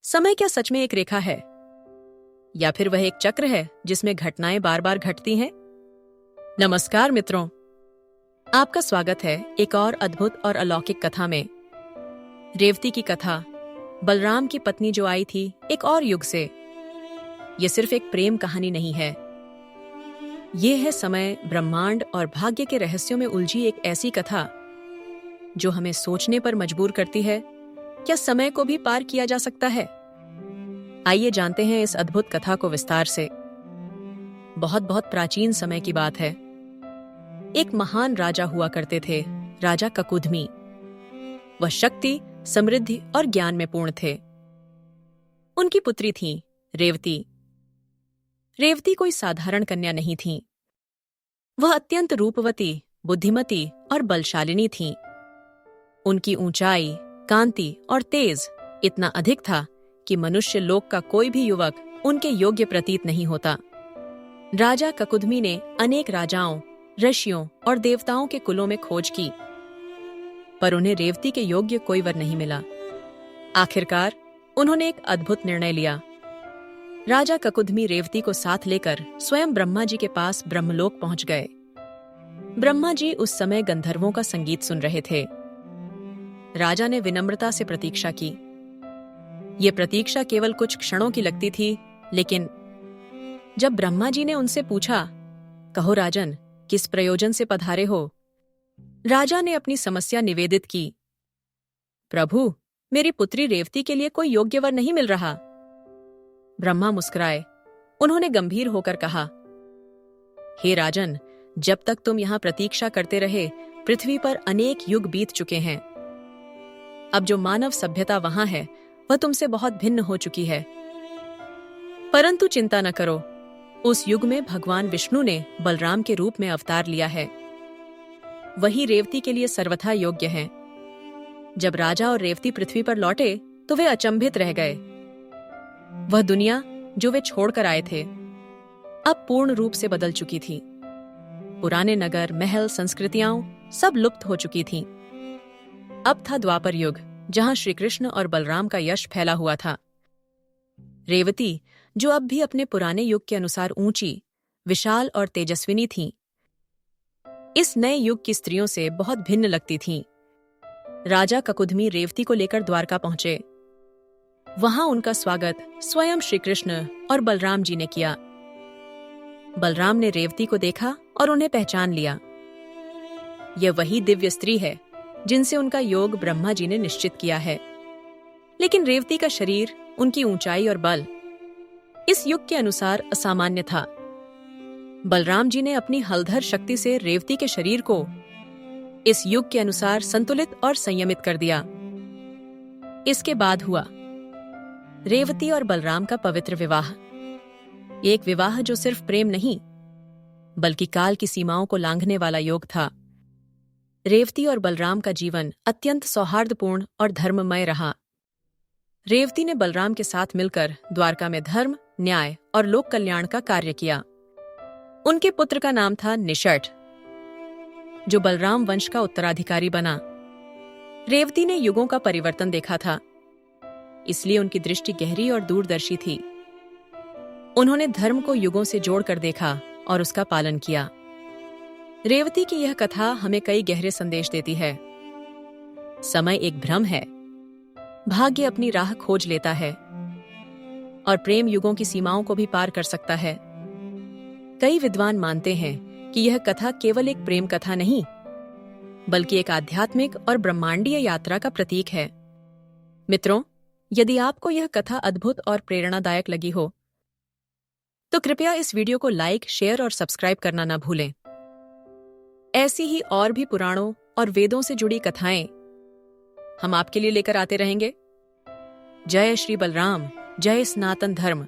समय क्या सच में एक रेखा है, या फिर वह एक चक्र है जिसमें घटनाएं बार बार घटती हैं? नमस्कार मित्रों, आपका स्वागत है एक और अद्भुत और अलौकिक कथा में। रेवती की कथा, बलराम की पत्नी जो आई थी एक और युग से। ये सिर्फ एक प्रेम कहानी नहीं है, ये है समय, ब्रह्मांड और भाग्य के रहस्यों में उलझी एक ऐसी कथा जो हमें सोचने पर मजबूर करती है, क्या समय को भी पार किया जा सकता है? आइए जानते हैं इस अद्भुत कथा को विस्तार से। बहुत बहुत प्राचीन समय की बात है। एक महान राजा हुआ करते थे, राजा ककुधमी। वह शक्ति, समृद्धि और ज्ञान में पूर्ण थे। उनकी पुत्री थी रेवती। रेवती कोई साधारण कन्या नहीं थी। वह अत्यंत रूपवती, बुद्धिमती और बलशालिनी थी। उनकी ऊंचाई, कांति और तेज इतना अधिक था कि मनुष्य लोक का कोई भी युवक उनके योग्य प्रतीत नहीं होता। राजा ककुधमी ने अनेक राजाओं, ऋषियों और देवताओं के कुलों में खोज की, पर उन्हें रेवती के योग्य कोई वर नहीं मिला। आखिरकार उन्होंने एक अद्भुत निर्णय लिया। राजा ककुधमी रेवती को साथ लेकर स्वयं ब्रह्मा जी के पास ब्रह्मलोक पहुंच गए। ब्रह्मा जी उस समय गंधर्वों का संगीत सुन रहे थे। राजा ने विनम्रता से प्रतीक्षा की। ये प्रतीक्षा केवल कुछ क्षणों की लगती थी, लेकिन जब ब्रह्मा जी ने उनसे पूछा, कहो राजन, किस प्रयोजन से पधारे हो? राजा ने अपनी समस्या निवेदित की। प्रभु, मेरी पुत्री रेवती के लिए कोई योग्य वर नहीं मिल रहा। ब्रह्मा मुस्कुराए। उन्होंने गंभीर होकर कहा, हे राजन, जब तक तुम यहां प्रतीक्षा करते रहे, पृथ्वी पर अनेक युग बीत चुके हैं। अब जो मानव सभ्यता वहां है वह तुमसे बहुत भिन्न हो चुकी है। परंतु चिंता न करो, उस युग में भगवान विष्णु ने बलराम के रूप में अवतार लिया है। वही रेवती के लिए सर्वथा योग्य हैं। जब राजा और रेवती पृथ्वी पर लौटे तो वे अचंभित रह गए। वह दुनिया जो वे छोड़कर आए थे अब पूर्ण रूप से बदल चुकी थी। पुराने नगर, महल, संस्कृतियां सब लुप्त हो चुकी थीं। अब था द्वापर युग, जहां श्री कृष्ण और बलराम का यश फैला हुआ था। रेवती, जो अब भी अपने पुराने युग के अनुसार ऊंची, विशाल और तेजस्विनी थीं, इस नए युग की स्त्रियों से बहुत भिन्न लगती थीं। राजा ककुधमी रेवती को लेकर द्वारका पहुंचे। वहां उनका स्वागत स्वयं श्री कृष्ण और बलराम जी ने किया। बलराम ने रेवती को देखा और उन्हें पहचान लिया। यह वही दिव्य स्त्री है जिनसे उनका योग ब्रह्मा जी ने निश्चित किया है। लेकिन रेवती का शरीर, उनकी ऊंचाई और बल इस युग के अनुसार असामान्य था। बलराम जी ने अपनी हलधर शक्ति से रेवती के शरीर को इस युग के अनुसार संतुलित और संयमित कर दिया। इसके बाद हुआ रेवती और बलराम का पवित्र विवाह। एक विवाह जो सिर्फ प्रेम नहीं, बल्कि काल की सीमाओं को लांघने वाला योग था। रेवती और बलराम का जीवन अत्यंत सौहार्दपूर्ण और धर्ममय रहा। रेवती ने बलराम के साथ मिलकर द्वारका में धर्म, न्याय और लोक कल्याण का कार्य किया। उनके पुत्र का नाम था निषठ, जो बलराम वंश का उत्तराधिकारी बना। रेवती ने युगों का परिवर्तन देखा था, इसलिए उनकी दृष्टि गहरी और दूरदर्शी थी। उन्होंने धर्म को युगों से जोड़कर देखा और उसका पालन किया। रेवती की यह कथा हमें कई गहरे संदेश देती है। समय एक भ्रम है, भाग्य अपनी राह खोज लेता है, और प्रेम युगों की सीमाओं को भी पार कर सकता है। कई विद्वान मानते हैं कि यह कथा केवल एक प्रेम कथा नहीं, बल्कि एक आध्यात्मिक और ब्रह्मांडीय यात्रा का प्रतीक है। मित्रों, यदि आपको यह कथा अद्भुत और प्रेरणादायक लगी हो, तो कृपया इस वीडियो को लाइक, शेयर और सब्सक्राइब करना न भूलें। ऐसी ही और भी पुराणों और वेदों से जुड़ी कथाएं हम आपके लिए लेकर आते रहेंगे। जय श्री बलराम, जय सनातन धर्म।